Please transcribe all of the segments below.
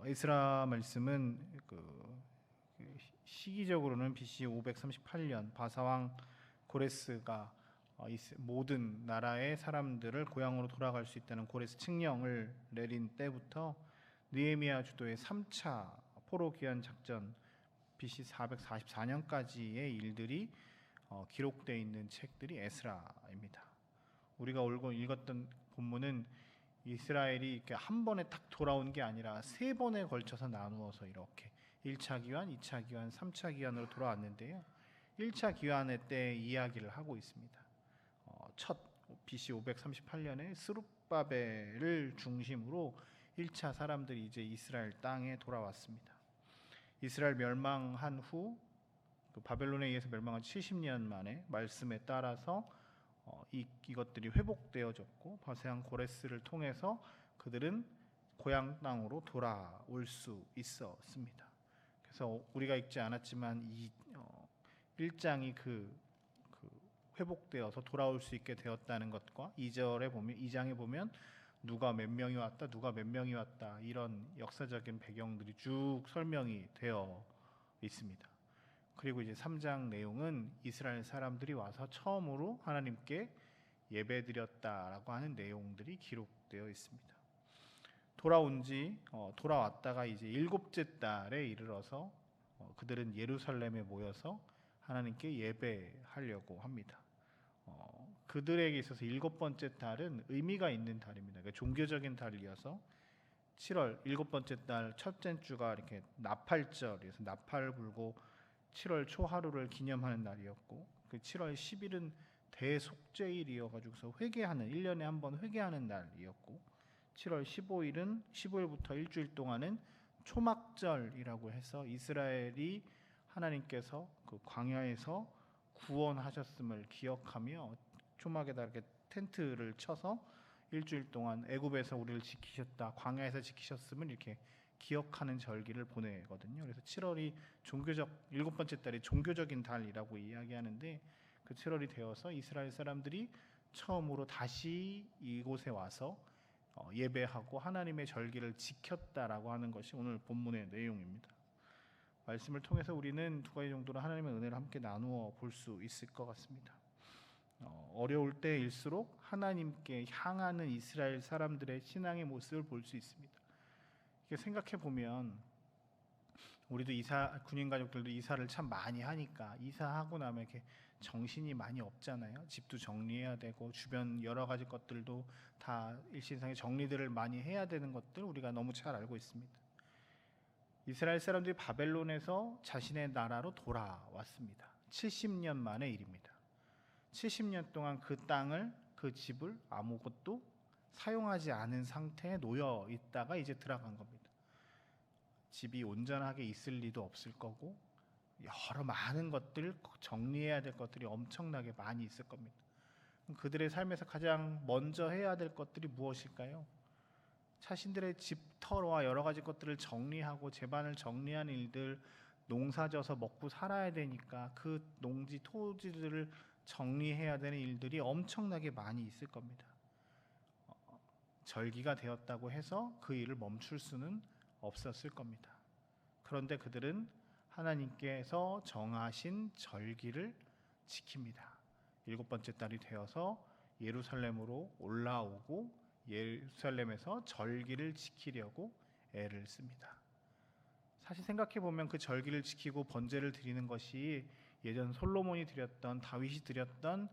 에스라 말씀은 그 시기적으로는 BC 538년 바사왕 고레스가 모든 나라의 사람들을 고향으로 돌아갈 수 있다는 고레스 칙령을 내린 때부터 느헤미야 주도의 3차 포로 귀환 작전 BC 444년까지의 일들이 기록되어 있는 책들이 에스라입니다. 우리가 읽었던 본문은 이스라엘이 이렇게 한 번에 딱 돌아온 게 아니라 세 번에 걸쳐서 나누어서 이렇게 1차 기환, 2차 기환, 3차 기환으로 돌아왔는데요. 1차 기환의 때 이야기를 하고 있습니다. 첫 BC 538년에 스룹바벨을 중심으로 1차 사람들이 이제 이스라엘 땅에 돌아왔습니다. 이스라엘 멸망한 후 바벨론에 의해서 멸망한 70년 만에 말씀에 따라서 이것들이 회복되어졌고 바사왕 고레스를 통해서 그들은 고향 땅으로 돌아올 수 있었습니다. 그래서 우리가 읽지 않았지만 이 1장이 회복되어서 돌아올 수 있게 되었다는 것과 2장에 보면 누가 몇 명이 왔다, 누가 몇 명이 왔다 이런 역사적인 배경들이 쭉 설명이 되어 있습니다. 그리고 이제 3장 내용은 이스라엘 사람들이 와서 처음으로 하나님께 예배드렸다라고 하는 내용들이 기록되어 있습니다. 돌아왔다가 이제 7째 달에 이르러서 그들은 예루살렘에 모여서 하나님께 예배하려고 합니다. 그들에게 있어서 7번째 달은 의미가 있는 달입니다. 그러니까 종교적인 달이어서 7월 7번째 달 첫째 주가 이렇게 나팔절이어서 나팔을 불고 7월 초하루를 기념하는 날이었고 그 7월 10일은 대속죄일이어가지고서 회개하는 1년에 한 번 회개하는 날이었고 7월 15일부터 일주일 동안은 초막절이라고 해서 이스라엘이 하나님께서 그 광야에서 구원하셨음을 기억하며 초막에다 이렇게 텐트를 쳐서 일주일 동안 애굽에서 우리를 지키셨다, 광야에서 지키셨음을 이렇게 기억하는 절기를 보내거든요. 그래서 7월이 7번째 달이 종교적인 달이라고 이야기하는데 그 7월이 되어서 이스라엘 사람들이 처음으로 다시 이곳에 와서 예배하고 하나님의 절기를 지켰다라고 하는 것이 오늘 본문의 내용입니다. 말씀을 통해서 우리는 두 가지 정도로 하나님의 은혜를 함께 나누어 볼 수 있을 것 같습니다. 어려울 때일수록 하나님께 향하는 이스라엘 사람들의 신앙의 모습을 볼 수 있습니다. 생각해 보면 우리도 군인 가족들도 이사를 참 많이 하니까 이사하고 나면 이렇게 정신이 많이 없잖아요. 집도 정리해야 되고 주변 여러 가지 것들도 다 일신상의 정리들을 많이 해야 되는 것들 우리가 너무 잘 알고 있습니다. 이스라엘 사람들이 바벨론에서 자신의 나라로 돌아왔습니다. 70년 만의 일입니다. 70년 동안 그 땅을, 그 집을 아무것도 사용하지 않은 상태에 놓여 있다가 이제 들어간 겁니다. 집이 온전하게 있을 리도 없을 거고 여러 많은 것들 정리해야 될 것들이 엄청나게 많이 있을 겁니다. 그들의 삶에서 가장 먼저 해야 될 것들이 무엇일까요? 자신들의 집터와 여러 가지 것들을 정리하고 재반을 정리하는 일들, 농사져서 먹고 살아야 되니까 그 농지 토지들을 정리해야 되는 일들이 엄청나게 많이 있을 겁니다. 절기가 되었다고 해서 그 일을 멈출 수는 없었을 겁니다. 그런데 그들은 하나님께서 정하신 절기를 지킵니다. 7번째 달이 되어서 예루살렘으로 올라오고 예루살렘에서 절기를 지키려고 애를 씁니다. 사실 생각해 보면 그 절기를 지키고 번제를 드리는 것이 예전 솔로몬이 드렸던, 다윗이 드렸던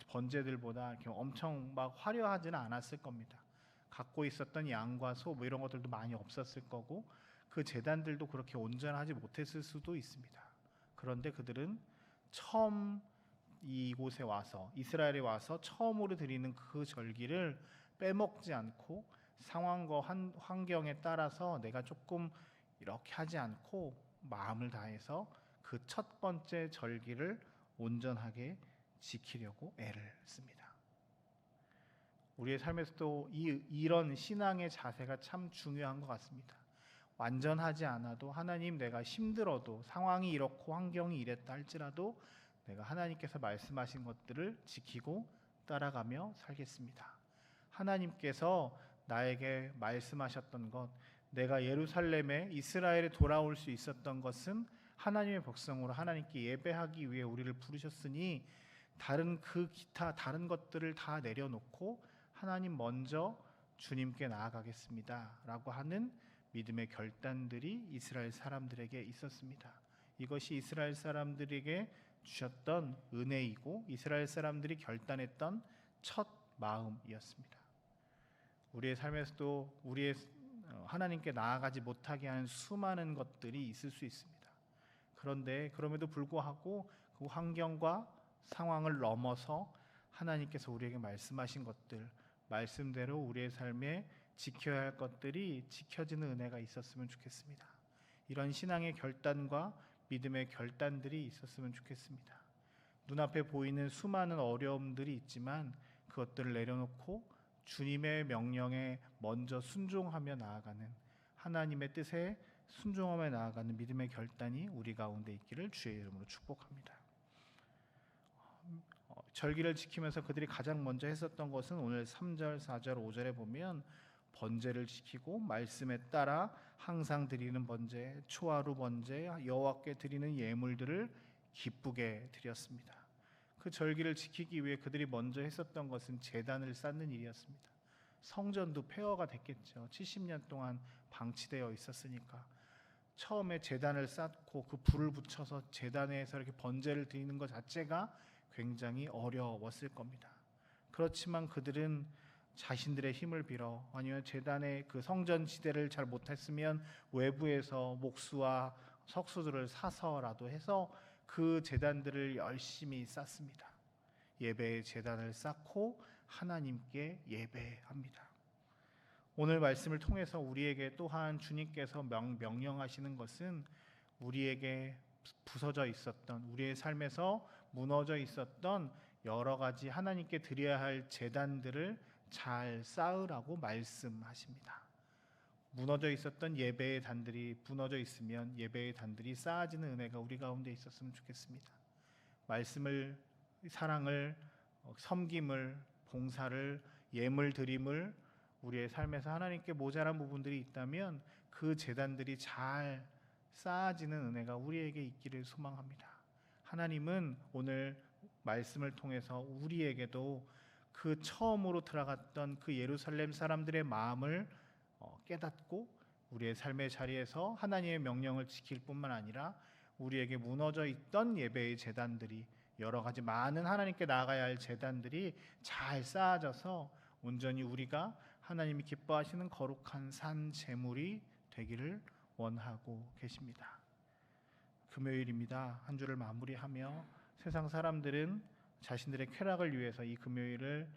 번제들보다 이렇게 엄청 막 화려하지는 않았을 겁니다. 갖고 있었던 양과 소 이런 것들도 많이 없었을 거고 그 제단들도 그렇게 온전하지 못했을 수도 있습니다. 그런데 그들은 처음 이곳에 와서 이스라엘에 와서 처음으로 드리는 그 절기를 빼먹지 않고 상황과 환경에 따라서 내가 조금 이렇게 하지 않고 마음을 다해서 그 첫 번째 절기를 온전하게 지키려고 애를 씁니다. 우리의 삶에서도 이런 신앙의 자세가 참 중요한 것 같습니다. 완전하지 않아도 하나님, 내가 힘들어도 상황이 이렇고 환경이 이랬다 할지라도 내가 하나님께서 말씀하신 것들을 지키고 따라가며 살겠습니다. 하나님께서 나에게 말씀하셨던 것, 내가 예루살렘에 이스라엘에 돌아올 수 있었던 것은 하나님의 백성으로 하나님께 예배하기 위해 우리를 부르셨으니 다른 그 기타 다른 것들을 다 내려놓고 하나님 먼저 주님께 나아가겠습니다 라고 하는 믿음의 결단들이 이스라엘 사람들에게 있었습니다. 이것이 이스라엘 사람들에게 주셨던 은혜이고 이스라엘 사람들이 결단했던 첫 마음이었습니다. 우리의 삶에서도 우리의 하나님께 나아가지 못하게 하는 수많은 것들이 있을 수 있습니다. 그런데 그럼에도 불구하고 그 환경과 상황을 넘어서 하나님께서 우리에게 말씀하신 것들, 말씀대로 우리의 삶에 지켜야 할 것들이 지켜지는 은혜가 있었으면 좋겠습니다. 이런 신앙의 결단과 믿음의 결단들이 있었으면 좋겠습니다. 눈앞에 보이는 수많은 어려움들이 있지만 그것들을 내려놓고 주님의 명령에 먼저 순종하며 나아가는, 하나님의 뜻에 순종하며 나아가는 믿음의 결단이 우리 가운데 있기를 주의 이름으로 축복합니다. 절기를 지키면서 그들이 가장 먼저 했었던 것은 오늘 3절, 4절, 5절에 보면 번제를 지키고 말씀에 따라 항상 드리는 번제, 초하루 번제, 여호와께 드리는 예물들을 기쁘게 드렸습니다. 그 절기를 지키기 위해 그들이 먼저 했었던 것은 제단을 쌓는 일이었습니다. 성전도 폐허가 됐겠죠. 70년 동안 방치되어 있었으니까 처음에 제단을 쌓고 그 불을 붙여서 제단에서 이렇게 번제를 드리는 것 자체가 굉장히 어려웠을 겁니다. 그렇지만 그들은 자신들의 힘을 빌어, 아니면 제단의 그 성전 지대를 잘 못했으면 외부에서 목수와 석수들을 사서라도 해서 그 제단들을 열심히 쌓습니다. 예배의 제단을 쌓고 하나님께 예배합니다. 오늘 말씀을 통해서 우리에게 또한 주님께서 명령하시는 것은 우리에게 부서져 있었던, 우리의 삶에서 무너져 있었던 여러 가지 하나님께 드려야 할 제단들을 잘 쌓으라고 말씀하십니다. 무너져 있었던 예배의 단들이 무너져 있으면 예배의 단들이 쌓아지는 은혜가 우리 가운데 있었으면 좋겠습니다. 말씀을, 사랑을, 섬김을, 봉사를, 예물 드림을 우리의 삶에서 하나님께 모자란 부분들이 있다면 그 제단들이 잘 쌓아지는 은혜가 우리에게 있기를 소망합니다. 하나님은 오늘 말씀을 통해서 우리에게도 그 처음으로 들어갔던 그 예루살렘 사람들의 마음을 깨닫고 우리의 삶의 자리에서 하나님의 명령을 지킬 뿐만 아니라 우리에게 무너져 있던 예배의 제단들이, 여러 가지 많은 하나님께 나아가야 할 제단들이 잘 쌓아져서 온전히 우리가 하나님이 기뻐하시는 거룩한 산 제물이 되기를 원하고 계십니다. 금요일입니다. 한 주를 마무리하며 세상 사람들은 자신들의 쾌락을 위해서 이 금요일을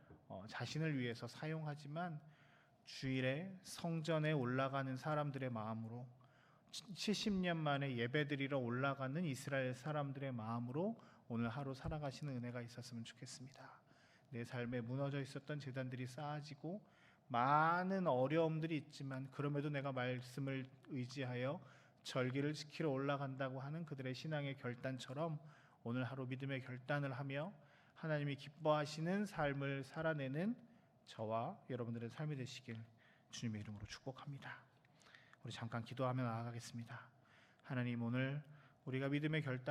자신을 위해서 사용하지만 주일에 성전에 올라가는 사람들의 마음으로, 70년 만에 예배드리러 올라가는 이스라엘 사람들의 마음으로 오늘 하루 살아가시는 은혜가 있었으면 좋겠습니다. 내 삶에 무너져 있었던 제단들이 쌓아지고 많은 어려움들이 있지만 그럼에도 내가 말씀을 의지하여 절기를 지키러 올라간다고 하는 그들의 신앙의 결단처럼 오늘 하루 믿음의 결단을 하며 하나님이 기뻐하시는 삶을 살아내는 저와 여러분들의 삶이 되시길 주님의 이름으로 축복합니다. 우리 잠깐 기도하며 나아가겠습니다. 하나님, 오늘 우리가 믿음의 결단